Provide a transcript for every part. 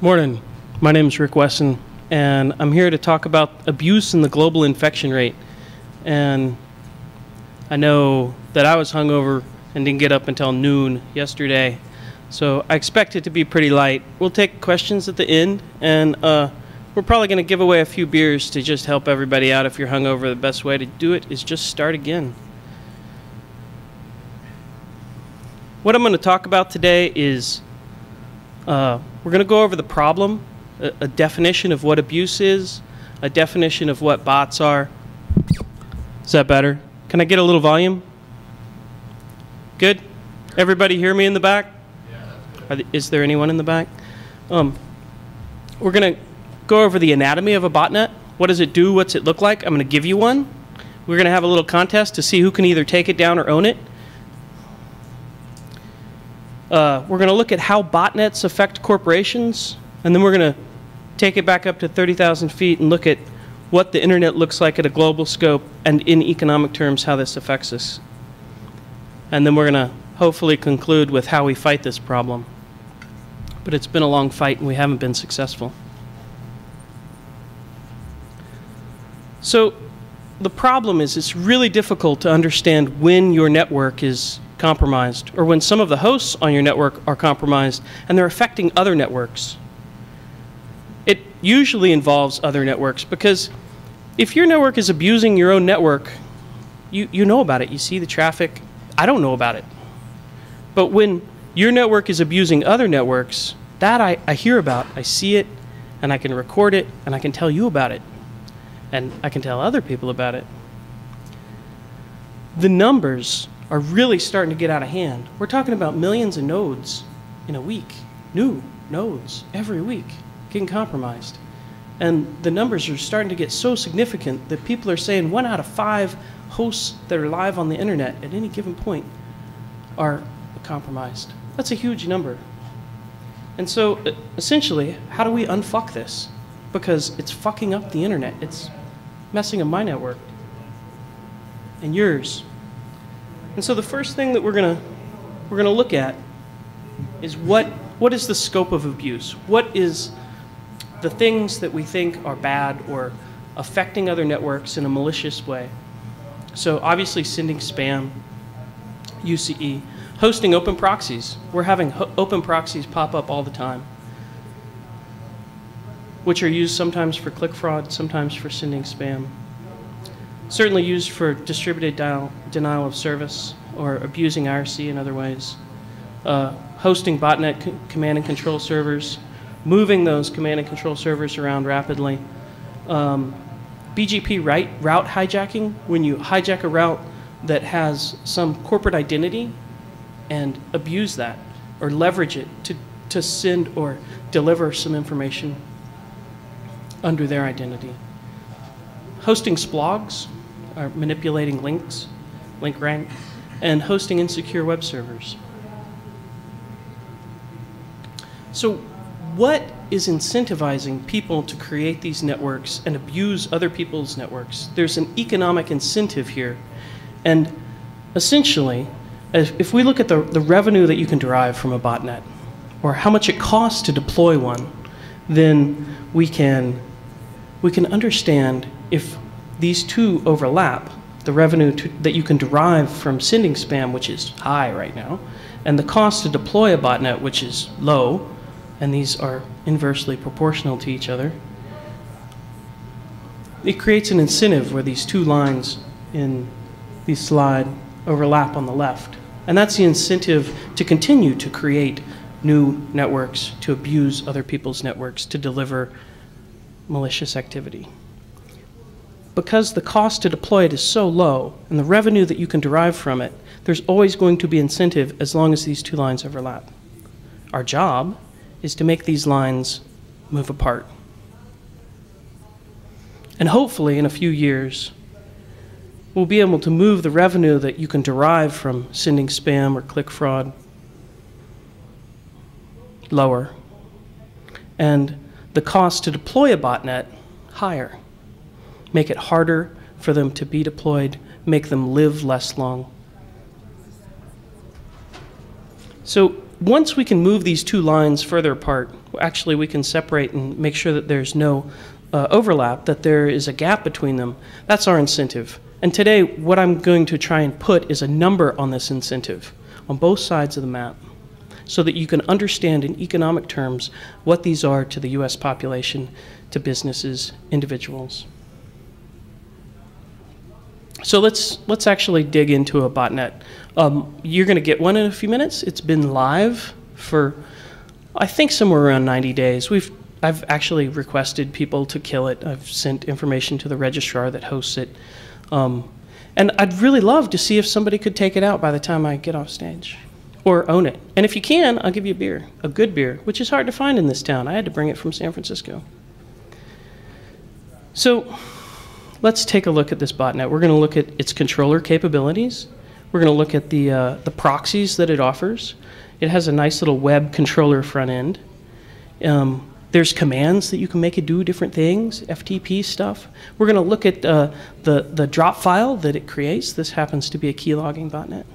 Morning. My name is Rick Wesson, and I'm here to talk about abuse and the global infection rate. And I know that I was hungover and didn't get up until noon yesterday, so I expect it to be pretty light. We'll take questions at the end, and we're probably going to give away a few beers to just help everybody out if you're hungover. The best way to do it is just start again. What I'm going to talk about today is we're going to go over the problem, a definition of what abuse is, a definition of what bots are. Is that better? Can I get a little volume? Good? Everybody hear me in the back? Yeah. Is there anyone in the back? We're going to go over the anatomy of a botnet. What does it do? What's it look like? I'm going to give you one. We're going to have a little contest to see who can either take it down or own it. We're going to look at how botnets affect corporations, and then we're going to take it back up to 30,000 feet and look at what the internet looks like at a global scope and in economic terms how this affects us. And then we're going to hopefully conclude with how we fight this problem. But it's been a long fight and we haven't been successful. So the problem is it's really difficult to understand when your network is compromised, or when some of the hosts on your network are compromised and they're affecting other networks. It usually involves other networks, because if your network is abusing your own network, you know about it. You see the traffic. I don't know about it. But when your network is abusing other networks, that I hear about. I see it, and I can record it, and I can tell you about it, and I can tell other people about it. The numbers are really starting to get out of hand. We're talking about millions of nodes in a week, new nodes every week getting compromised. And the numbers are starting to get so significant that people are saying 1 out of 5 hosts that are live on the internet at any given point are compromised. That's a huge number. And so essentially, how do we unfuck this? Because it's fucking up the internet. It's messing up my network and yours. And so the first thing that we're gonna look at is what is the scope of abuse? What is the things that we think are bad or affecting other networks in a malicious way? So obviously sending spam, UCE, hosting open proxies. We're having open proxies pop up all the time, which are used sometimes for click fraud, sometimes for sending spam. Certainly used for distributed denial of service or abusing IRC in other ways. Hosting botnet command and control servers, moving those command and control servers around rapidly. BGP route hijacking, when you hijack a route that has some corporate identity and abuse that or leverage it to send or deliver some information under their identity. Hosting splogs, or manipulating links, link rank, and hosting insecure web servers. So what is incentivizing people to create these networks and abuse other people's networks? There's an economic incentive here. And essentially, if we look at the revenue that you can derive from a botnet, or how much it costs to deploy one, then we can understand if these two overlap, the revenue that you can derive from sending spam, which is high right now, and the cost to deploy a botnet, which is low, and these are inversely proportional to each other. It creates an incentive where these two lines in the slide overlap on the left. And that's the incentive to continue to create new networks, to abuse other people's networks, to deliver malicious activity. Because the cost to deploy it is so low, and the revenue that you can derive from it, there's always going to be incentive as long as these two lines overlap. Our job is to make these lines move apart. And hopefully, in a few years, we'll be able to move the revenue that you can derive from sending spam or click fraud lower, and the cost to deploy a botnet higher. Make it harder for them to be deployed, make them live less long. So once we can move these two lines further apart, actually we can separate and make sure that there's no overlap, that there is a gap between them. That's our incentive. And today, what I'm going to try and put is a number on this incentive on both sides of the map so that you can understand in economic terms what these are to the US population, to businesses, individuals. So let's actually dig into a botnet. You're going to get one in a few minutes. It's been live for, I think, somewhere around 90 days. I've actually requested people to kill it. I've sent information to the registrar that hosts it. And I'd really love to see if somebody could take it out by the time I get off stage, or own it. And if you can, I'll give you a beer, a good beer, which is hard to find in this town. I had to bring it from San Francisco. So let's take a look at this botnet. We're going to look at its controller capabilities. We're going to look at the proxies that it offers. It has a nice little web controller front end. There's commands that you can make it do different things, FTP stuff. We're going to look at the drop file that it creates. This happens to be a keylogging botnet.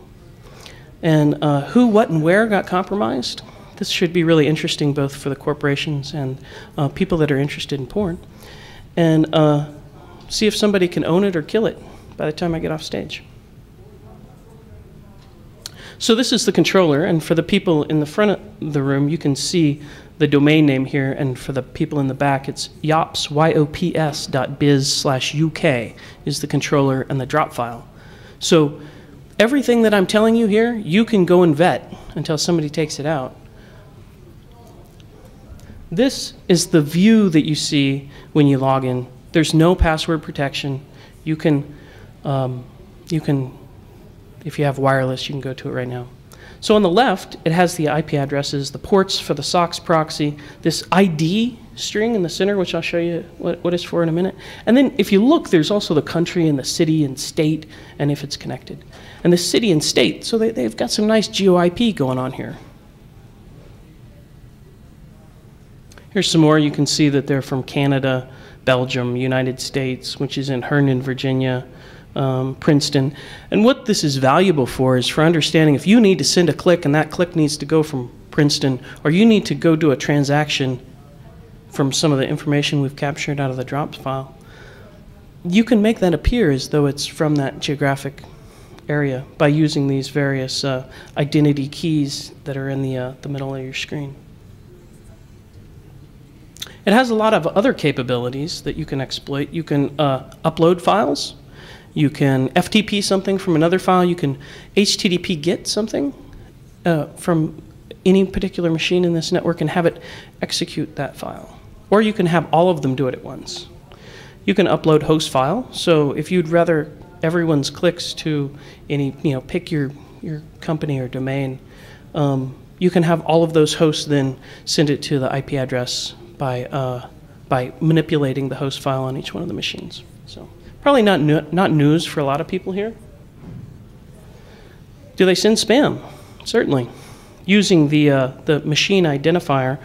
And who, what, and where got compromised. This should be really interesting both for the corporations and people that are interested in porn. And see if somebody can own it or kill it by the time I get off stage. So this is the controller, and for the people in the front of the room, you can see the domain name here, and for the people in the back, it's yops, yops.biz/UK is the controller and the drop file. So everything that I'm telling you here, you can go and vet until somebody takes it out. This is the view that you see when you log in. There's no password protection. You can, if you have wireless, you can go to it right now. So on the left, it has the IP addresses, the ports for the SOCKS proxy, this ID string in the center, which I'll show you what it's for in a minute. And then if you look, there's also the country and the city and state, and if it's connected. And the city and state, so they've got some nice GeoIP going on here. Here's some more. You can see that they're from Canada, Belgium, United States, which is in Herndon, Virginia, Princeton. And what this is valuable for is for understanding if you need to send a click and that click needs to go from Princeton, or you need to go do a transaction from some of the information we've captured out of the drops file, you can make that appear as though it's from that geographic area by using these various identity keys that are in the middle of your screen. It has a lot of other capabilities that you can exploit. You can upload files. You can FTP something from another file. You can HTTP get something from any particular machine in this network and have it execute that file. Or you can have all of them do it at once. You can upload host file. So if you'd rather everyone's clicks to any, pick your company or domain, you can have all of those hosts then send it to the IP address by manipulating the host file on each one of the machines. So probably not news for a lot of people here. Do they send spam? Certainly. Using the machine identifier,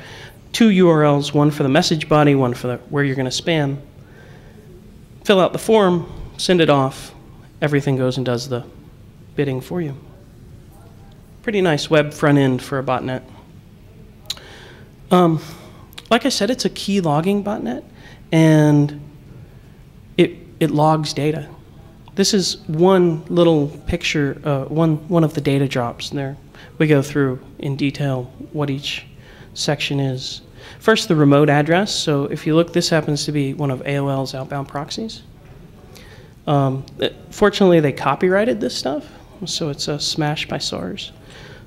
two URLs, one for the message body, one for where you're going to spam. Fill out the form, send it off. Everything goes and does the bidding for you. Pretty nice web front end for a botnet. Like I said, it's a key logging botnet, and it logs data. This is one little picture, one of the data drops there. We go through in detail what each section is. First, the remote address. So if you look, this happens to be one of AOL's outbound proxies. Fortunately, they copyrighted this stuff, so it's smashed by SARS.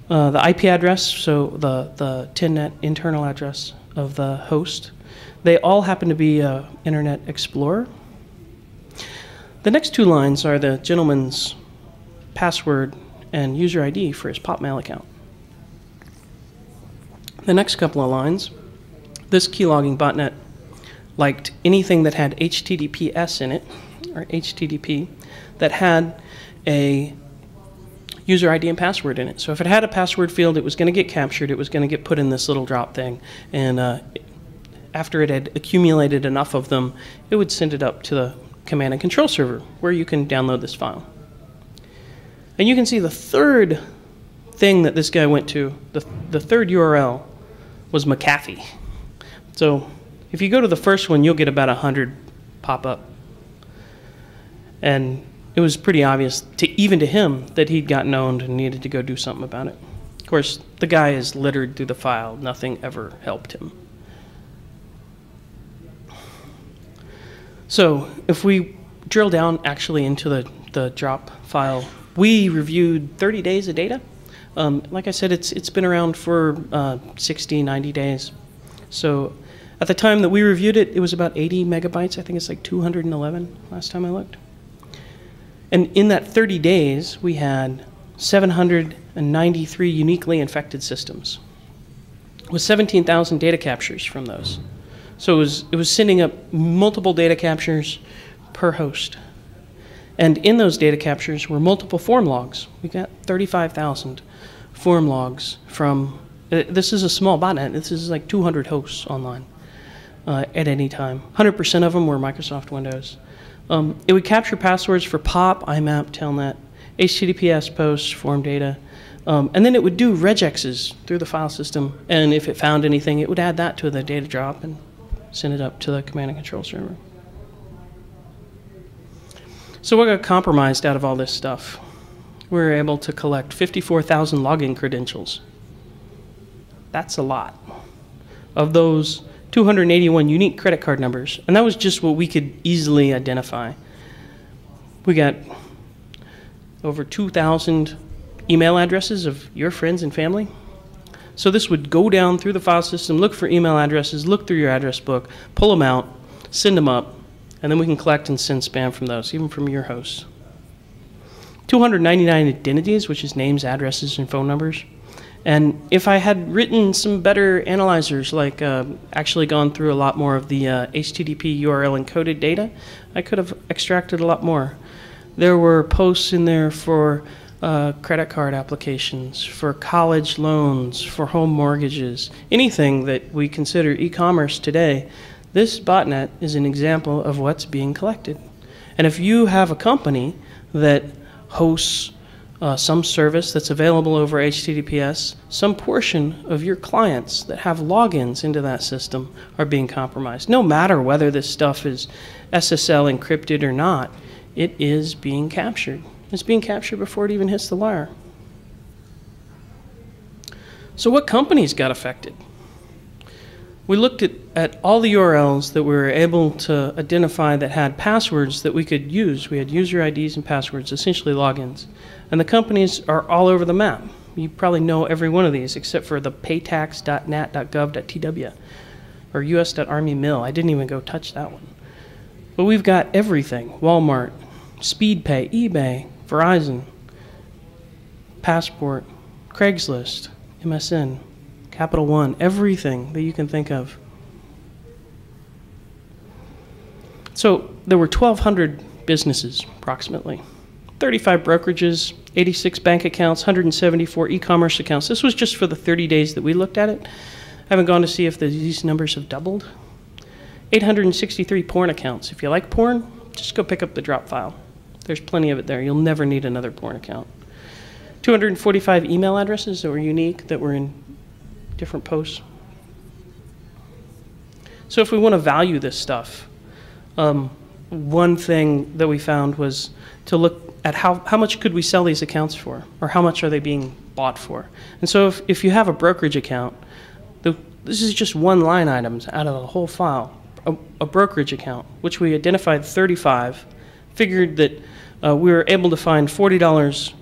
The IP address, so the TINNET internal address of the host. They all happen to be Internet Explorer. The next two lines are the gentleman's password and user ID for his Popmail account. The next couple of lines, this keylogging botnet liked anything that had HTTPS in it, or HTTP, that had a user ID and password in it. So if it had a password field, it was going to get captured, it was going to get put in this little drop thing, and after it had accumulated enough of them, it would send it up to the command and control server where you can download this file. And you can see the third thing that this guy went to, the third URL, was McAfee. So if you go to the first one, you'll get about 100 pop up. And it was pretty obvious, even to him, that he'd gotten owned and needed to go do something about it. Of course, the guy is littered through the file. Nothing ever helped him. So if we drill down actually into the drop file, we reviewed 30 days of data. Like I said, it's been around for 60, 90 days. So at the time that we reviewed it, it was about 80 megabytes. I think it's like 211 last time I looked. And in that 30 days, we had 793 uniquely infected systems with 17,000 data captures from those. So it was sending up multiple data captures per host. And in those data captures were multiple form logs. We got 35,000 form logs from, this is a small botnet. This is like 200 hosts online at any time. 100% of them were Microsoft Windows. It would capture passwords for POP, IMAP, Telnet, HTTPS posts, form data, and then it would do regexes through the file system, and if it found anything, it would add that to the data drop and send it up to the command and control server. So what got compromised out of all this stuff? We were able to collect 54,000 login credentials. That's a lot. Of those, 281 unique credit card numbers, and that was just what we could easily identify. We got over 2,000 email addresses of your friends and family. So this would go down through the file system, look for email addresses, look through your address book, pull them out, send them up, and then we can collect and send spam from those, even from your hosts. 299 identities, which is names, addresses, and phone numbers. And if I had written some better analyzers, like actually gone through a lot more of the HTTP URL encoded data, I could have extracted a lot more. There were posts in there for credit card applications, for college loans, for home mortgages, anything that we consider e-commerce today. This botnet is an example of what's being collected. And if you have a company that hosts some service that's available over HTTPS, some portion of your clients that have logins into that system are being compromised. No matter whether this stuff is SSL encrypted or not, it is being captured. It's being captured before it even hits the wire. So what companies got affected? We looked at all the URLs that we were able to identify that had passwords that we could use. We had user IDs and passwords, essentially logins. And the companies are all over the map. You probably know every one of these except for the paytax.nat.gov.tw or us.army.mil. I didn't even go touch that one. But we've got everything. Walmart, SpeedPay, eBay, Verizon, Passport, Craigslist, MSN, Capital One, everything that you can think of. So there were 1,200 businesses, approximately. 35 brokerages, 86 bank accounts, 174 e-commerce accounts. This was just for the 30 days that we looked at it. I haven't gone to see if these numbers have doubled. 863 porn accounts. If you like porn, just go pick up the drop file. There's plenty of it there. You'll never need another porn account. 245 email addresses that were unique, that were in different posts. So if we want to value this stuff, one thing that we found was to look at how much could we sell these accounts for, or how much are they being bought for. And so if you have a brokerage account, this is just one line item out of the whole file. A brokerage account, which we identified 35, figured that we were able to find $40.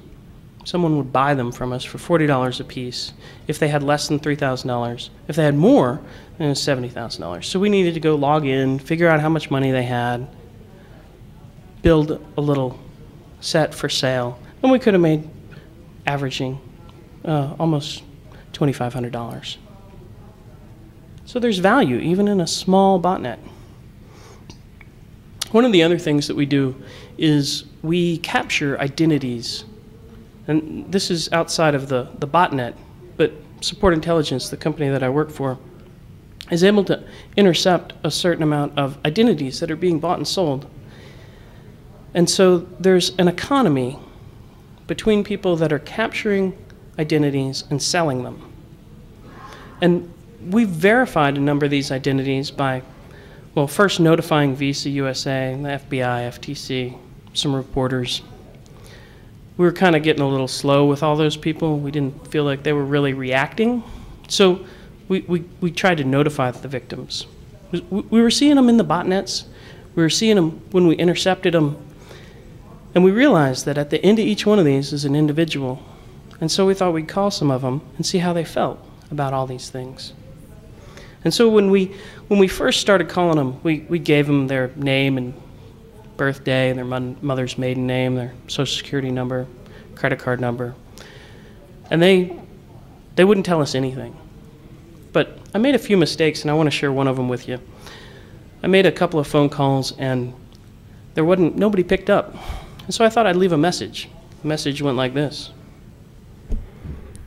Someone would buy them from us for $40 a piece if they had less than $3,000. If they had more, then it was $70,000. So we needed to go log in, figure out how much money they had, build a little set for sale, and we could have made averaging almost $2,500. So there's value even in a small botnet. One of the other things that we do is we capture identities. And this is outside of the botnet, but Support Intelligence, the company that I work for, is able to intercept a certain amount of identities that are being bought and sold. And so there's an economy between people that are capturing identities and selling them. And we verified a number of these identities by, well, first notifying Visa USA, the FBI, FTC, some reporters. We were kind of getting a little slow with all those people. We didn't feel like they were really reacting. So we tried to notify the victims. We were seeing them in the botnets. We were seeing them when we intercepted them. And we realized that at the end of each one of these is an individual. And so we thought we'd call some of them and see how they felt about all these things. And so when we first started calling them, we gave them their name and birthday, their mother's maiden name, their social security number, credit card number. And they wouldn't tell us anything. But I made a few mistakes, and I want to share one of them with you. I made a couple of phone calls, and nobody picked up. And so I thought I'd leave a message. The message went like this.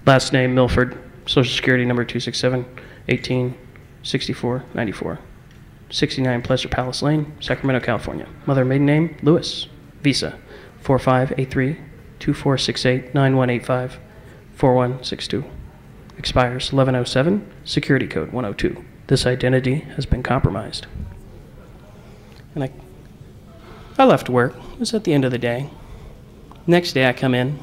Last name, Milford, social security number 267 18 64 94. 69 Pleasure Palace Lane, Sacramento, California. Mother maiden name, Lewis. Visa, 4583 2468 9185 4162. Expires 1107, security code 102. This identity has been compromised. And I left work. It was at the end of the day. Next day I come in.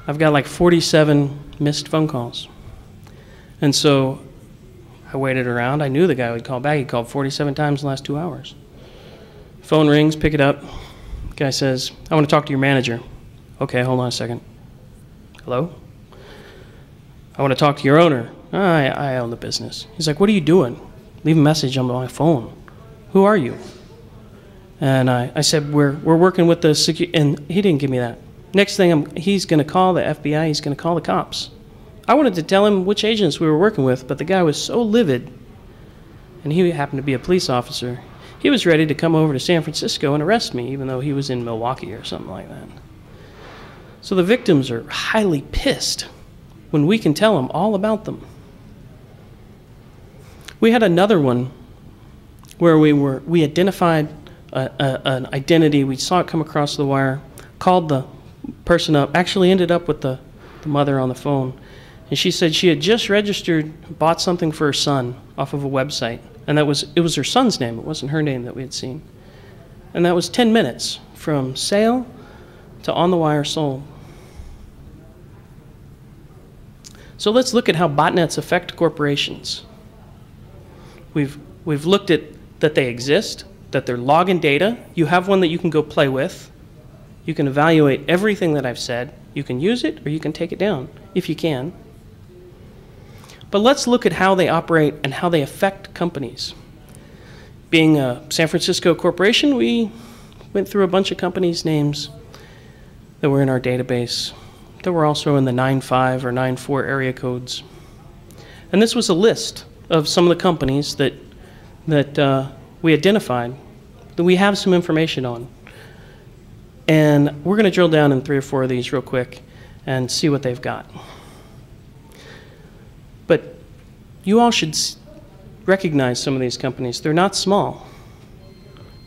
I've got like 47 missed phone calls. And so I waited around. I knew the guy would call back. He called 47 times in the last 2 hours. Phone rings, pick it up. Guy says, I want to talk to your manager. Okay, hold on a second. Hello? I want to talk to your owner. I own the business. He's like, what are you doing? Leave a message on my phone. Who are you? And I said, we're working with the security, and he didn't give me that. Next thing, he's going to call the FBI. He's going to call the cops. I wanted to tell him which agents we were working with, but the guy was so livid, and he happened to be a police officer. He was ready to come over to San Francisco and arrest me, even though he was in Milwaukee or something like that. So the victims are highly pissed when we can tell them all about them. We had another one where we identified an identity. We saw it come across the wire, called the person up, actually ended up with the mother on the phone. And she said she had just registered, bought something for her son off of a website. And it was her son's name. It wasn't her name that we had seen. And that was 10 minutes from sale to on the wire sold. So let's look at how botnets affect corporations. We've looked at that they exist, that they're logging data. You have one that you can go play with. You can evaluate everything that I've said. You can use it or you can take it down, if you can. But let's look at how they operate and how they affect companies. Being a San Francisco corporation, we went through a bunch of companies' names that were in our database, that were also in the 95 or 94 area codes. And this was a list of some of the companies that we identified, that we have some information on. And we're going to drill down in 3 or 4 of these real quick and see what they've got. But you all should recognize some of these companies. They're not small.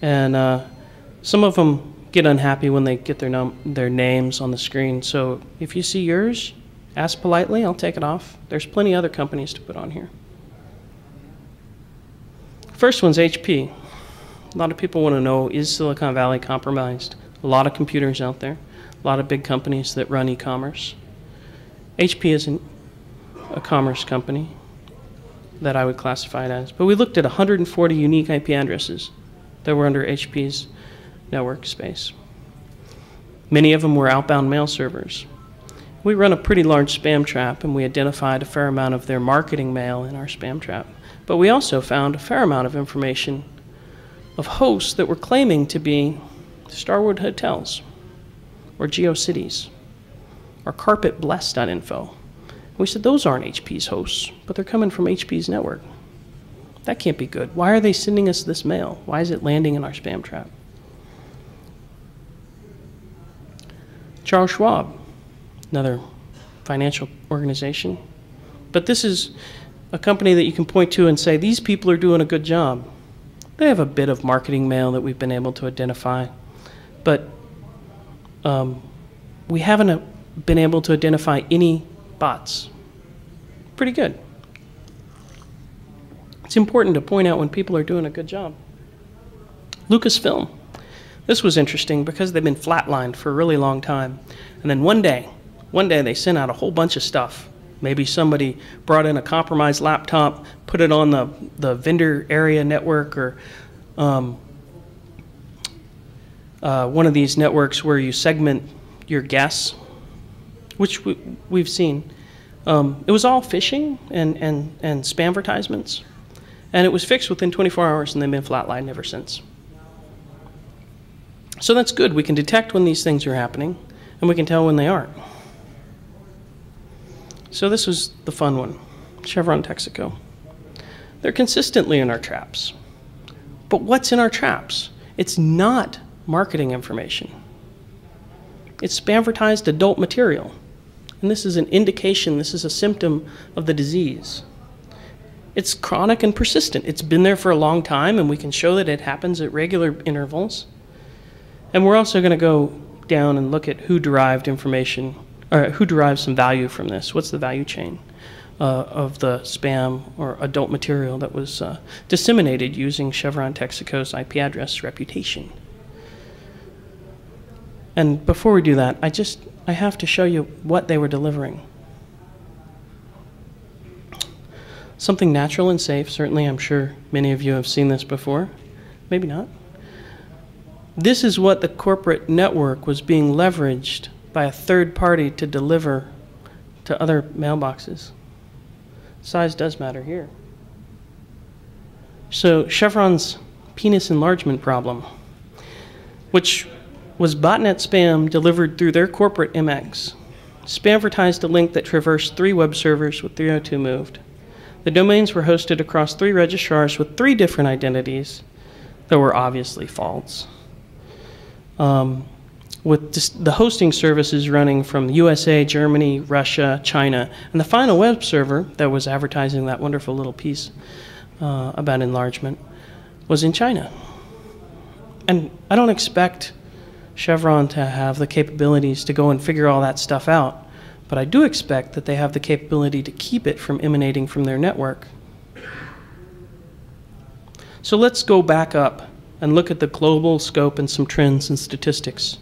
And some of them get unhappy when they get their names on the screen. So if you see yours, ask politely, I'll take it off. There's plenty of other companies to put on here. First one's HP. A lot of people want to know, is Silicon Valley compromised? A lot of computers out there, a lot of big companies that run e-commerce. HP isn't a commerce company that I would classify it as, but we looked at 140 unique IP addresses that were under HP's network space. Many of them were outbound mail servers. We run a pretty large spam trap, and we identified a fair amount of their marketing mail in our spam trap. But we also found a fair amount of information of hosts that were claiming to be Starwood Hotels, or GeoCities, or CarpetBless.info. We said those aren't HP's hosts, but they're coming from HP's network. That can't be good. Why are they sending us this mail? Why is it landing in our spam trap? Charles Schwab, another financial organization. But this is a company that you can point to and say, these people are doing a good job. They have a bit of marketing mail that we've been able to identify, but we haven't been able to identify any bots. Pretty good. It's important to point out when people are doing a good job. Lucasfilm. This was interesting because they've been flatlined for a really long time. And then one day they sent out a whole bunch of stuff. Maybe somebody brought in a compromised laptop, put it on the vendor area network, or one of these networks where you segment your guests, which we've seen. It was all phishing and spam advertisements. And it was fixed within 24 hours, and they've been flatlined ever since. So that's good. We can detect when these things are happening, and we can tell when they aren't. So this was the fun one, Chevron Texaco. They're consistently in our traps. But what's in our traps? It's not marketing information. It's spam-advertised adult material. And this is an indication, this is a symptom of the disease. It's chronic and persistent. It's been there for a long time, and we can show that it happens at regular intervals. And we're also going to go down and look at who derived information, or who derived some value from this. What's the value chain of the spam or adult material that was disseminated using Chevron Texaco's IP address reputation? And before we do that, I have to show you what they were delivering. Something natural and safe. Certainly, I'm sure many of you have seen this before. Maybe not. This is what the corporate network was being leveraged by a third party to deliver to other mailboxes. Size does matter here. So Chevron's penis enlargement problem, which was botnet spam delivered through their corporate MX, spam advertised a link that traversed 3 web servers with 302 moved. The domains were hosted across 3 registrars with 3 different identities that were obviously false. With the hosting services running from the USA, Germany, Russia, China, and the final web server that was advertising that wonderful little piece about enlargement was in China. And I don't expect Chevron to have the capabilities to go and figure all that stuff out. But I do expect that they have the capability to keep it from emanating from their network. So let's go back up and look at the global scope and some trends and statistics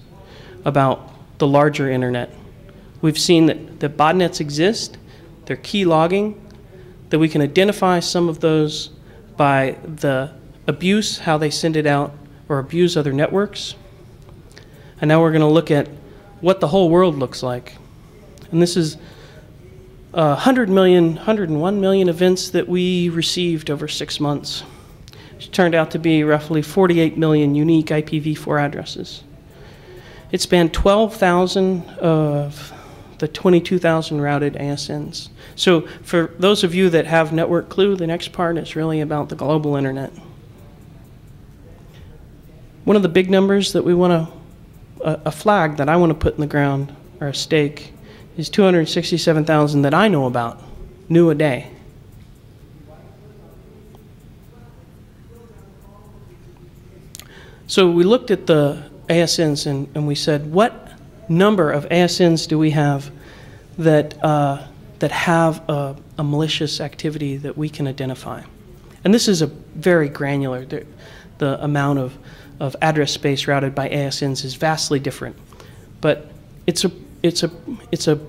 about the larger internet. We've seen that botnets exist, they're key logging, that we can identify some of those by the abuse, how they send it out or abuse other networks. And now we're going to look at what the whole world looks like. And this is 100 million, 101 million events that we received over 6 months. It turned out to be roughly 48 million unique IPv4 addresses. It spanned 12,000 of the 22,000 routed ASNs. So for those of you that have network clue, the next part is really about the global internet. One of the big numbers that we want to, a flag that I want to put in the ground, or a stake, is 267,000 that I know about, new a day. So we looked at the ASNs and we said, what number of ASNs do we have that, that have a malicious activity that we can identify? And this is a very granular, the amount of address space routed by ASNs is vastly different. But it's a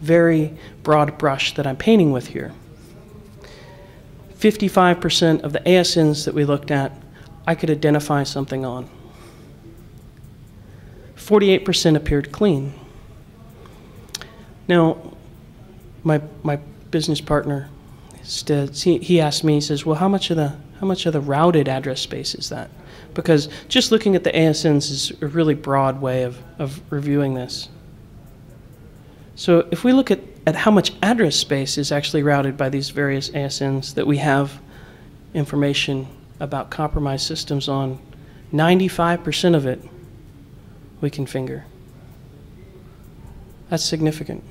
very broad brush that I'm painting with here. 55% of the ASNs that we looked at, I could identify something on. 48% appeared clean. Now, my business partner, he asked me, he says, well, how much of the routed address space is that? Because just looking at the ASNs is a really broad way of reviewing this. So if we look at how much address space is actually routed by these various ASNs that we have information about compromised systems on, 95% of it we can finger. That's significant.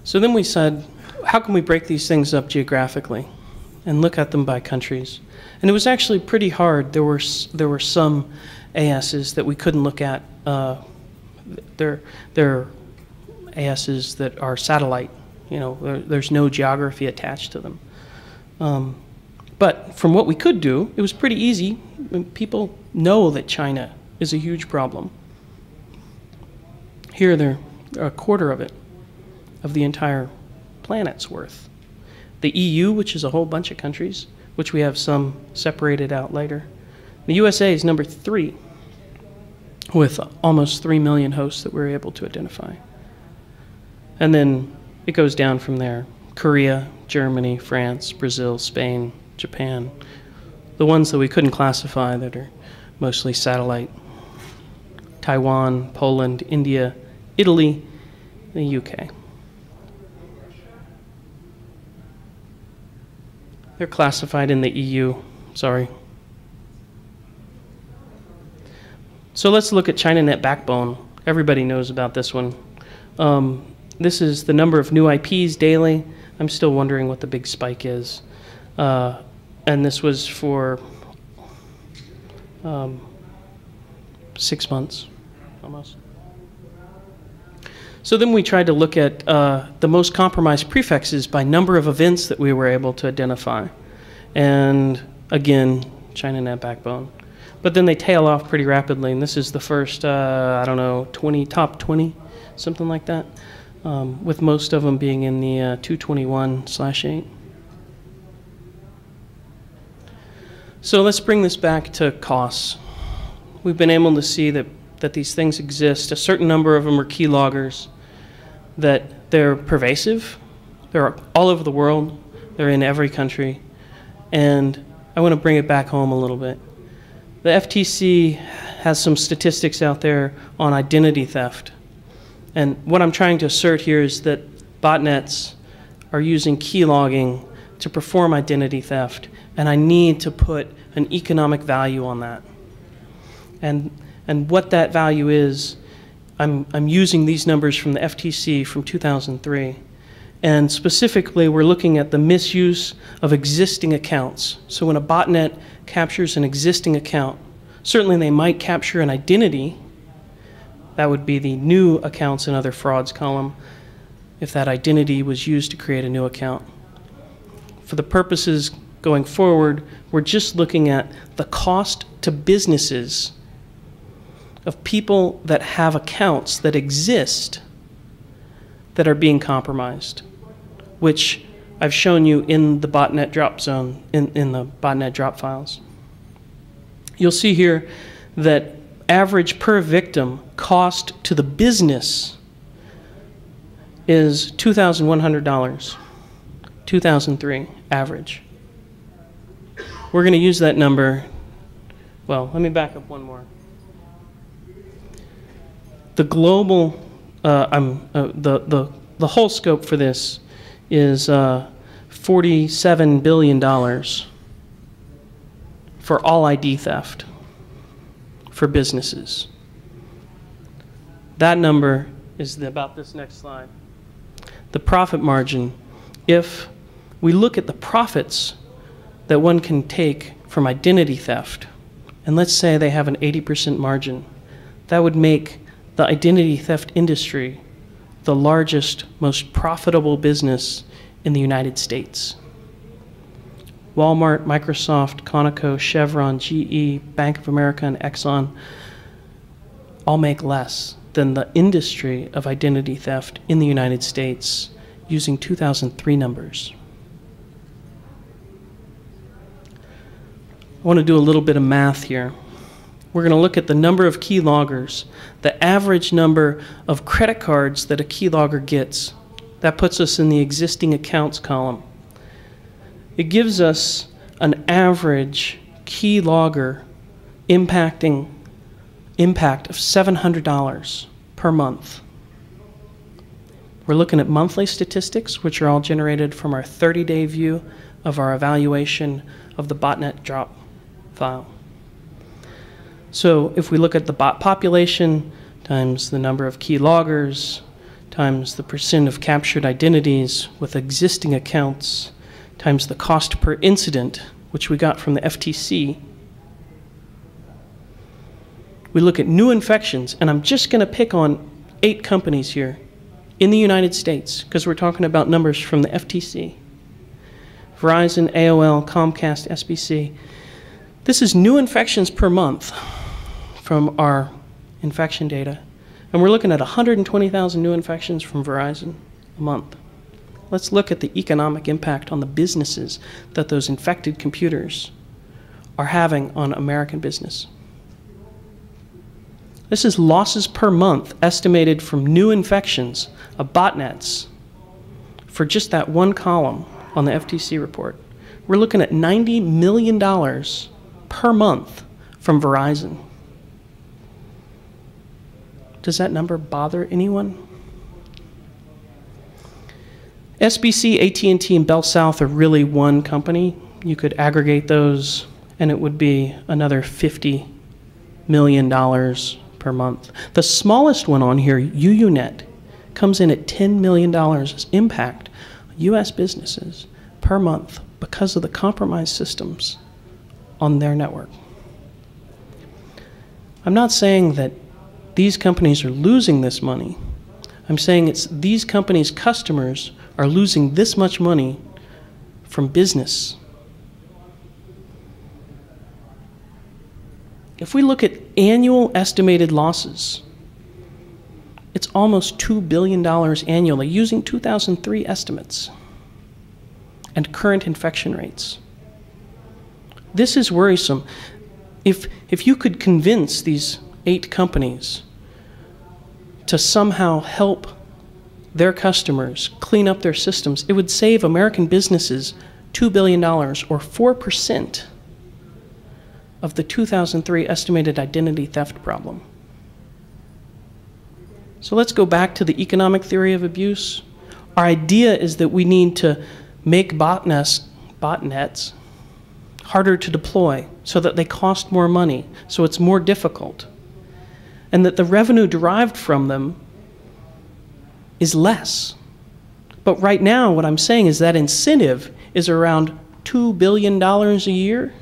So then we said, how can we break these things up geographically and look at them by countries? And it was actually pretty hard. There were some ASs that we couldn't look at they're ASs that are satellite. There's no geography attached to them. But from what we could do, it was pretty easy. People know that China is a huge problem. Here they're a quarter of it, of the entire planet's worth. The EU, which is a whole bunch of countries, which we have some separated out later. The USA is number 3, with almost 3 million hosts that we're able to identify. And then it goes down from there. Korea, Germany, France, Brazil, Spain, Japan. The ones that we couldn't classify that are mostly satellite. Taiwan, Poland, India, Italy, the UK. They're classified in the EU, sorry. So let's look at ChinaNet Backbone. Everybody knows about this one. This is the number of new IPs daily. I'm still wondering what the big spike is. And this was for 6 months, almost. So then we tried to look at the most compromised prefixes by number of events that we were able to identify. And again, ChinaNet Backbone. But then they tail off pretty rapidly, and this is the first, I don't know, top 20, something like that, with most of them being in the 221/8. So let's bring this back to costs. We've been able to see that these things exist. A certain number of them are keyloggers, that they're pervasive. They're all over the world. They're in every country. And I want to bring it back home a little bit. The FTC has some statistics out there on identity theft. And what I'm trying to assert here is that botnets are using keylogging to perform identity theft, and I need to put an economic value on that. And what that value is, I'm using these numbers from the FTC from 2003. And specifically, we're looking at the misuse of existing accounts. So when a botnet captures an existing account, certainly they might capture an identity. That would be the new accounts and other frauds column, if that identity was used to create a new account. For the purposes going forward, we're just looking at the cost to businesses of people that have accounts that exist that are being compromised, which I've shown you in the botnet drop zone, in the botnet drop files. You'll see here that average per victim cost to the business is $2,100, 2003 average. We're going to use that number. Well, let me back up one more. The global, the whole scope for this is $47 billion for all ID theft for businesses. That number is about this next slide. The profit margin, if we look at the profits that one can take from identity theft, and let's say they have an 80% margin, that would make the identity theft industry the largest, most profitable business in the United States. Walmart, Microsoft, Conoco, Chevron, GE, Bank of America, and Exxon all make less than the industry of identity theft in the United States using 2003 numbers. I want to do a little bit of math here. We're going to look at the number of keyloggers, the average number of credit cards that a keylogger gets. That puts us in the existing accounts column. It gives us an average keylogger impact of $700 per month. We're looking at monthly statistics, which are all generated from our 30-day view of our evaluation of the botnet drop file. So if we look at the bot population times the number of keyloggers times the percent of captured identities with existing accounts times the cost per incident, which we got from the FTC, we look at new infections, and I'm just going to pick on 8 companies here in the United States, because we're talking about numbers from the FTC. Verizon, AOL, Comcast, SBC. This is new infections per month from our infection data. And we're looking at 120,000 new infections from Verizon a month. Let's look at the economic impact on the businesses that those infected computers are having on American business. This is losses per month estimated from new infections of botnets for just that one column on the FTC report. We're looking at $90 million per month from Verizon. Does that number bother anyone? SBC, AT&T, and Bell South are really one company. You could aggregate those, and it would be another $50 million per month. The smallest one on here, UUNet, comes in at $10 million as impact on U.S. businesses per month because of the compromised systems on their network. I'm not saying that these companies are losing this money. I'm saying it's these companies' customers are losing this much money from business. If we look at annual estimated losses, it's almost $2 billion annually using 2003 estimates and current infection rates. This is worrisome. If you could convince these 8 companies to somehow help their customers clean up their systems, it would save American businesses $2 billion, or 4% of the 2003 estimated identity theft problem. So let's go back to the economic theory of abuse. Our idea is that we need to make botnets harder to deploy so that they cost more money, so it's more difficult, and that the revenue derived from them is less. But right now, what I'm saying is that incentive is around $2 billion a year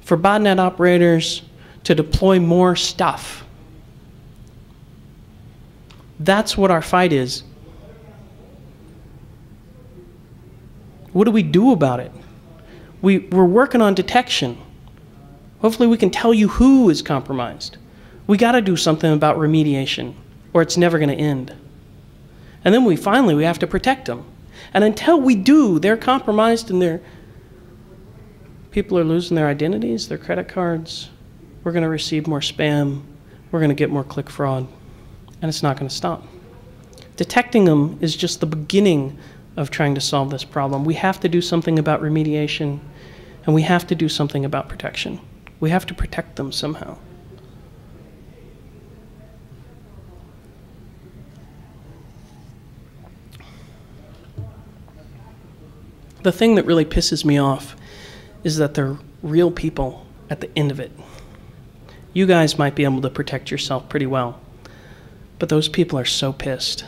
for botnet operators to deploy more stuff. That's what our fight is. What do we do about it? We're working on detection. Hopefully we can tell you who is compromised. We got to do something about remediation, or it's never going to end. And then we have to protect them. And until we do, they're compromised and people are losing their identities, their credit cards. We're going to receive more spam. We're going to get more click fraud. And it's not going to stop. Detecting them is just the beginning of trying to solve this problem. We have to do something about remediation, and we have to do something about protection. We have to protect them somehow. The thing that really pisses me off is that they're real people at the end of it. You guys might be able to protect yourself pretty well, but those people are so pissed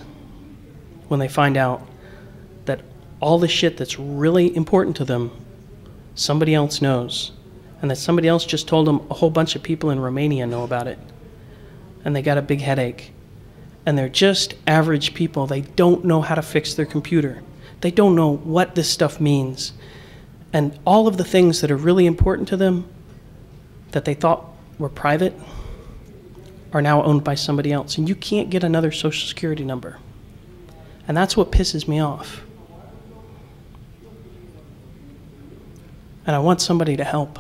when they find out that all the shit that's really important to them, somebody else knows, and that somebody else just told them a whole bunch of people in Romania know about it, and they got a big headache. And they're just average people. They don't know how to fix their computer. They don't know what this stuff means. And all of the things that are really important to them that they thought were private are now owned by somebody else. And you can't get another Social Security number. And that's what pisses me off. And I want somebody to help.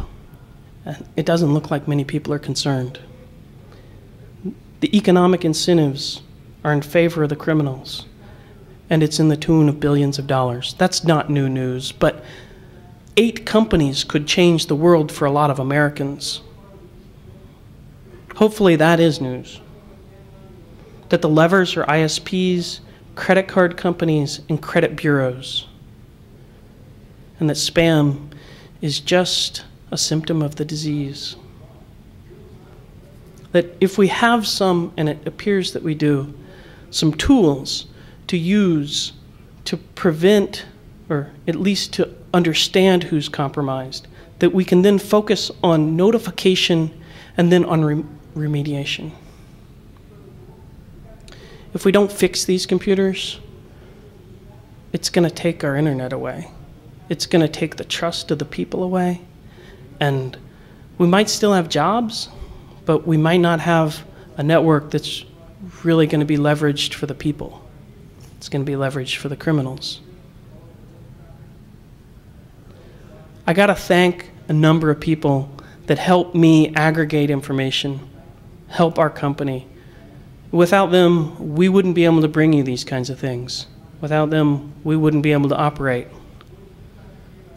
And it doesn't look like many people are concerned. The economic incentives are in favor of the criminals, and it's in the tune of billions of dollars. That's not new news, but 8 companies could change the world for a lot of Americans. Hopefully that is news. That the levers are ISPs, credit card companies, and credit bureaus. And that spam is just a symptom of the disease. That if we have some, and it appears that we do, some tools to use to prevent, or at least to understand who's compromised, that we can then focus on notification And then on remediation. If we don't fix these computers, it's going to take our internet away. It's going to take the trust of the people away. And we might still have jobs, but we might not have a network that's really going to be leveraged for the people. It's going to be leveraged for the criminals. I got to thank a number of people that helped me aggregate information, help our company. Without them, we wouldn't be able to bring you these kinds of things. Without them, we wouldn't be able to operate.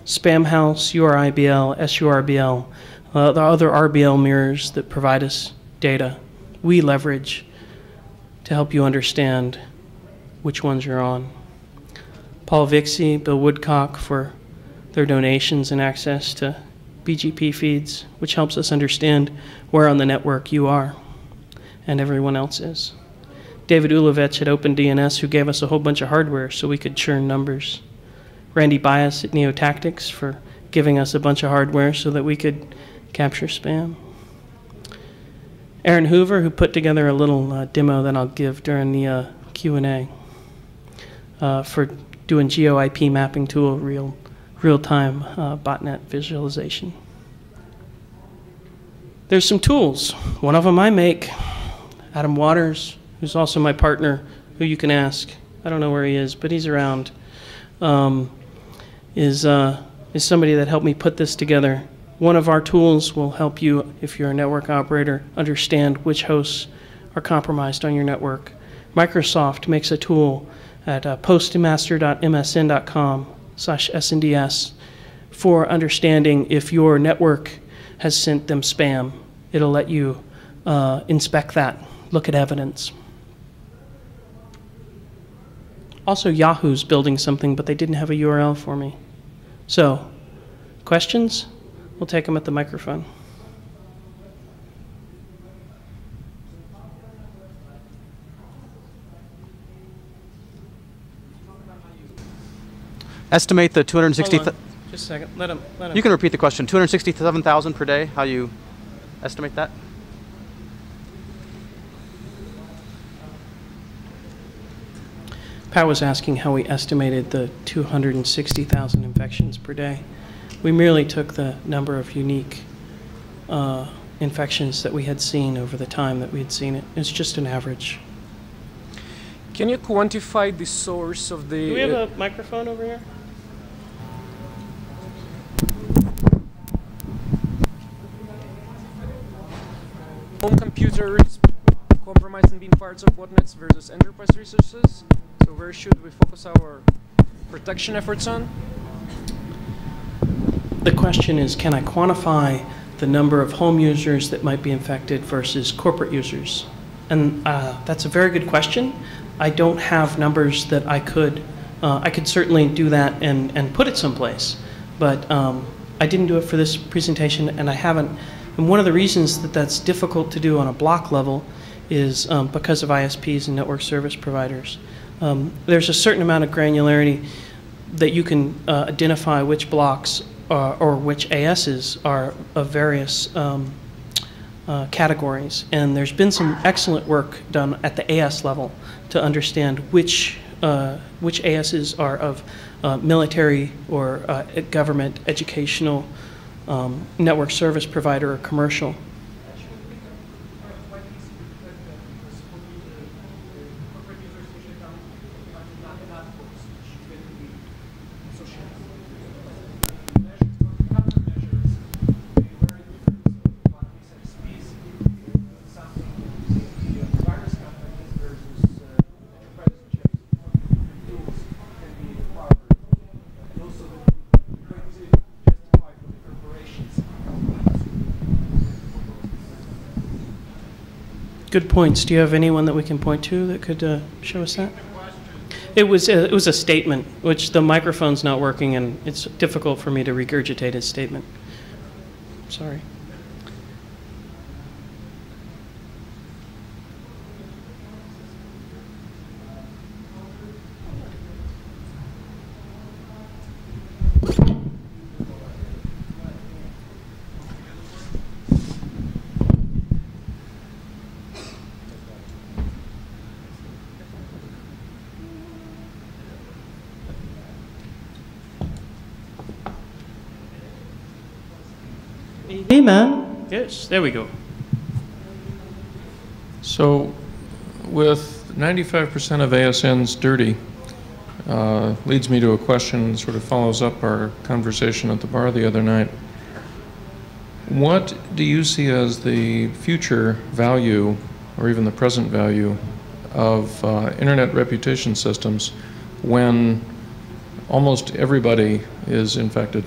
Spamhaus, URIBL, SURBL, the other RBL mirrors that provide us data, we leverage to help you understand which ones you're on. Paul Vixie, Bill Woodcock for their donations and access to BGP feeds, which helps us understand where on the network you are and everyone else is. David Ulovich at OpenDNS, who gave us a whole bunch of hardware so we could churn numbers. Randy Bias at NeoTactics for giving us a bunch of hardware so that we could capture spam. Aaron Hoover, who put together a little demo that I'll give during the Q&A for doing GeoIP mapping tool real-time botnet visualization. There's some tools. One of them I make. Adam Waters, who's also my partner, who you can ask. I don't know where he is, but he's around. Is somebody that helped me put this together. One of our tools will help you, if you're a network operator, understand which hosts are compromised on your network. Microsoft makes a tool at postmaster.msn.com/SNDS for understanding if your network has sent them spam. It'll let you inspect that, look at evidence. Also, Yahoo's building something, but they didn't have a URL for me. So, questions? We'll take them at the microphone. Estimate the 260. Hold on. Just a second. Let him. You can repeat the question. 267,000 per day. How you estimate that? Pat was asking how we estimated the 260,000 infections per day. We merely took the number of unique infections that we had seen over the time that we had seen it. It's just an average. Can you quantify the source of the... Do we have a microphone over here? Home computers compromised and being parts of botnets versus enterprise resources? So where should we focus our protection efforts on? The question is, can I quantify the number of home users that might be infected versus corporate users? And that's a very good question. I don't have numbers that I could certainly do that and put it someplace, but I didn't do it for this presentation, and I haven't. And one of the reasons that that's difficult to do on a block level is because of ISPs and network service providers. There's a certain amount of granularity that you can identify which blocks or which ASs are of various categories. And there's been some excellent work done at the AS level to understand which ASs are of military or government, educational, network service provider, or commercial. Good points. Do you have anyone that we can point to that could show us that? It was a statement, which the microphone's not working, and it's difficult for me to regurgitate his statement. Sorry. Hey, man. Yes, there we go. So, with 95% of ASNs dirty, leads me to a question that sort of follows up our conversation at the bar the other night. What do you see as the future value, or even the present value, of internet reputation systems when almost everybody is infected?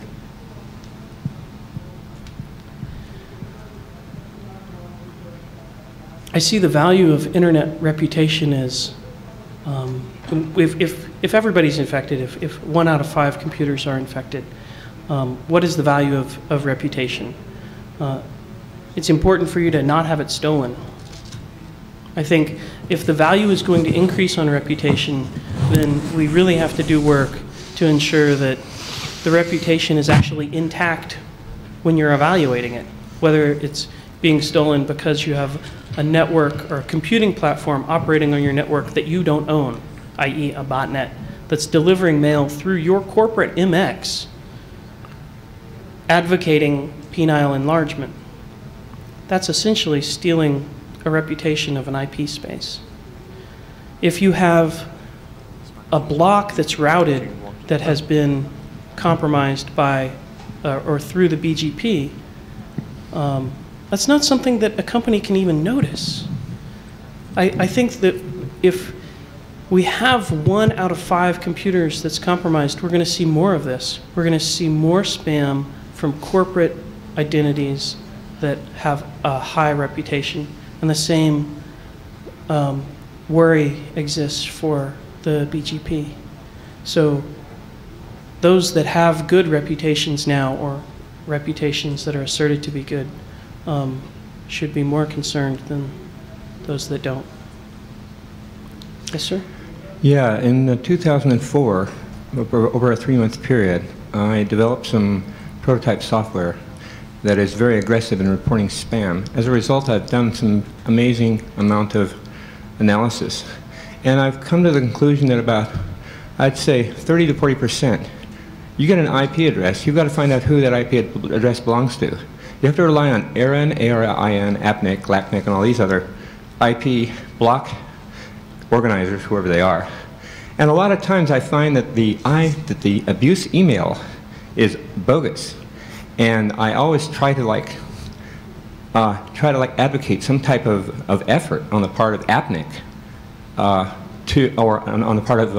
I see the value of internet reputation as if everybody's infected, if 1 out of 5 computers are infected, what is the value of reputation? It's important for you to not have it stolen. I think if the value is going to increase on reputation, then we really have to do work to ensure that the reputation is actually intact when you're evaluating it, whether it's being stolen because you have a network or a computing platform operating on your network that you don't own, i.e. a botnet that's delivering mail through your corporate MX, advocating penile enlargement. That's essentially stealing a reputation of an IP space. If you have a block that's routed that has been compromised by or through the BGP, that's not something that a company can even notice. I think that if we have 1 out of 5 computers that's compromised, we're going to see more of this. We're going to see more spam from corporate identities that have a high reputation, and the same worry exists for the BGP. So those that have good reputations now, or reputations that are asserted to be good, should be more concerned than those that don't. Yes, sir? Yeah, in 2004, over a 3-month period, I developed some prototype software that is very aggressive in reporting spam. As a result, I've done some amazing amount of analysis. And I've come to the conclusion that about, I'd say, 30 to 40%, you get an IP address, you've got to find out who that IP address belongs to. You have to rely on ARIN, ARIN, APNIC, LACNIC, and all these other IP block organizers, whoever they are. And a lot of times I find that the abuse email is bogus. And I always try to advocate some type of effort on the part of APNIC or on the part of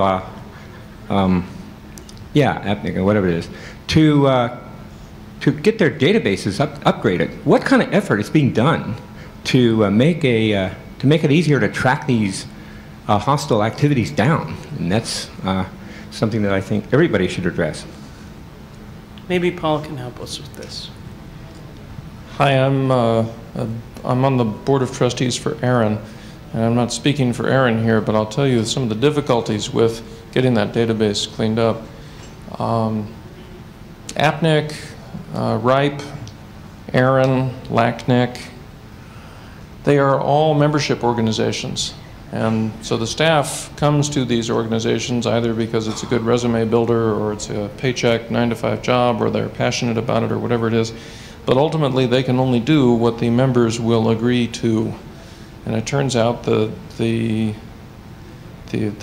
APNIC or whatever it is, to get their databases upgraded. What kind of effort is being done to make it easier to track these hostile activities down? And that's something that I think everybody should address. Maybe Paul can help us with this. Hi, I'm on the board of trustees for ARIN, and I'm not speaking for ARIN here, but I'll tell you some of the difficulties with getting that database cleaned up. APNIC, RIPE, ARIN, LACNIC, they are all membership organizations. And so the staff comes to these organizations either because it's a good resume builder, or it's a paycheck 9-to-5 job, or they're passionate about it, or whatever it is. But ultimately they can only do what the members will agree to. And it turns out the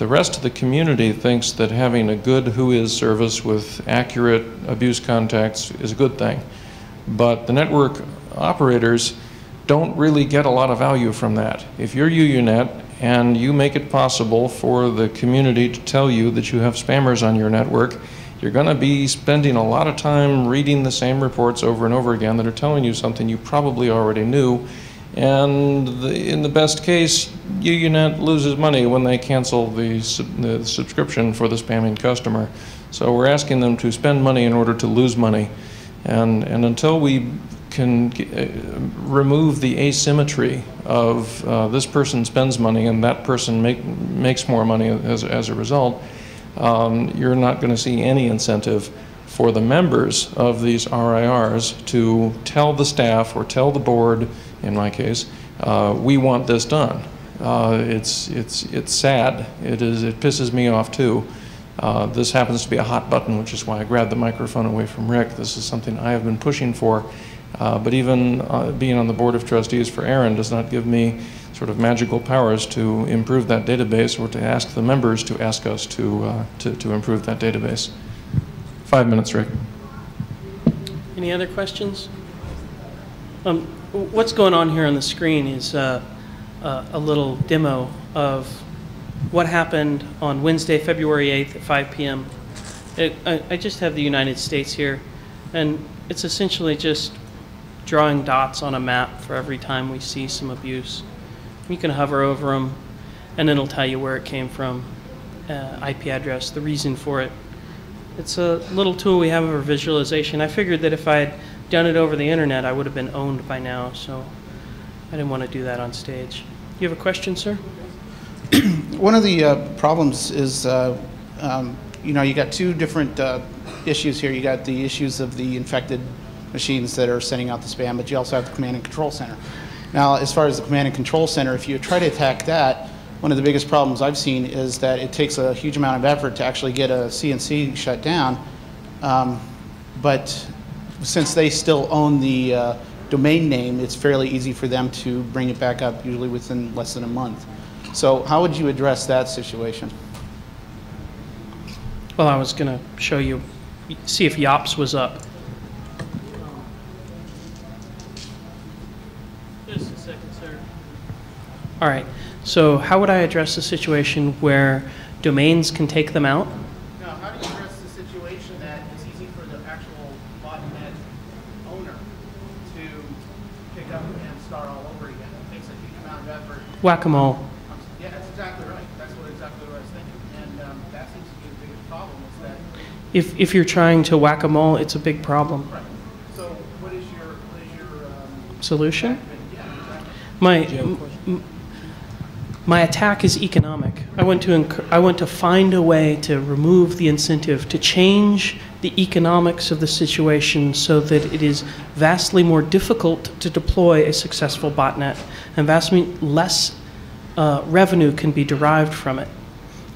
rest of the community thinks that having a good WHOIS service with accurate abuse contacts is a good thing. But the network operators don't really get a lot of value from that. If you're UUNet and you make it possible for the community to tell you that you have spammers on your network, you're going to be spending a lot of time reading the same reports over and over again that are telling you something you probably already knew. And in the best case, UUNet loses money when they cancel the subscription for the spamming customer. So we're asking them to spend money in order to lose money. And until we can remove the asymmetry of this person spends money and that person makes more money as a result, you're not going to see any incentive for the members of these RIRs to tell the staff or tell the board, in my case, we want this done. It's sad. It pisses me off too, This happens to be a hot button, which is why I grabbed the microphone away from Rick. This is something I have been pushing for, but even being on the board of trustees for ARIN does not give me sort of magical powers to improve that database or to ask the members to ask us to improve that database. 5 minutes, Rick. Any other questions? What's going on here on the screen is a little demo of what happened on Wednesday, February 8th at 5 p.m. I just have the United States here, and it's essentially just drawing dots on a map for every time we see some abuse. You can hover over them, and it'll tell you where it came from, IP address, the reason for it. It's a little tool we have for visualization. I figured that if I had done it over the internet, I would have been owned by now, so I didn't want to do that on stage. You have a question, sir? One of the problems is, you know, you got two different issues here. You got the issues of the infected machines that are sending out the spam, but you also have the command and control center. Now, as far as the command and control center, if you try to attack that, one of the biggest problems I've seen is that it takes a huge amount of effort to actually get a CNC shut down. But since they still own the domain name, it's fairly easy for them to bring it back up, usually within less than a month. So how would you address that situation? Well, I was going to show you, see if YOPS was up. Just a second, sir. All right. So how would I address the situation where domains can take them out? No, how do you address the situation that it's easy for the actual botnet owner to pick up and start all over again? It takes a huge amount of effort. Whack-a-mole. Yeah, that's exactly right. That's exactly what I was thinking. And that seems to be the biggest problem is that... If you're trying to whack-a-mole, it's a big problem. Right. So what is your Solution? Yeah, exactly. My attack is economic. I want to find a way to remove the incentive, to change the economics of the situation so that it is vastly more difficult to deploy a successful botnet and vastly less revenue can be derived from it.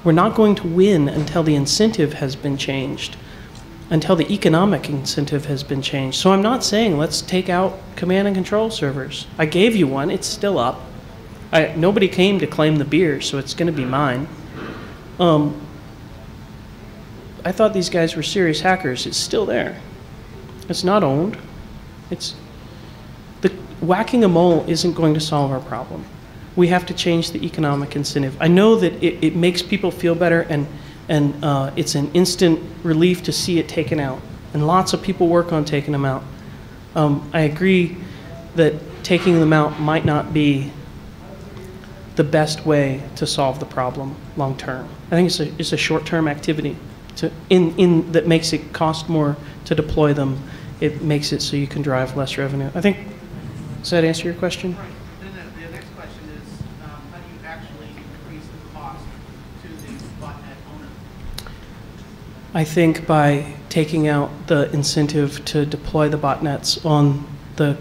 We're not going to win until the incentive has been changed, until the economic incentive has been changed. So I'm not saying let's take out command and control servers. I gave you one. It's still up. Nobody came to claim the beer, so it's going to be mine. I thought these guys were serious hackers. It's still there. It's not owned. Whacking a mole isn't going to solve our problem. We have to change the economic incentive. I know that it makes people feel better, and it's an instant relief to see it taken out. And lots of people work on taking them out. I agree that taking them out might not be the best way to solve the problem long term. I think it's a short-term activity that makes it cost more to deploy them. It makes it so you can drive less revenue. I think, does that answer your question? Right. Then the next question is, how do you actually increase the cost to the botnet owner? I think by taking out the incentive to deploy the botnets on the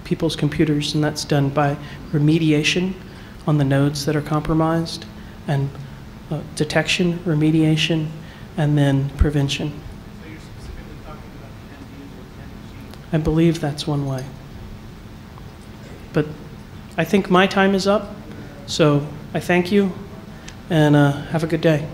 people's computers, and that's done by remediation on the nodes that are compromised, and detection, remediation, and then prevention. So you're specifically talking about the end user, end machine. I believe that's one way. But I think my time is up, so I thank you, and have a good day.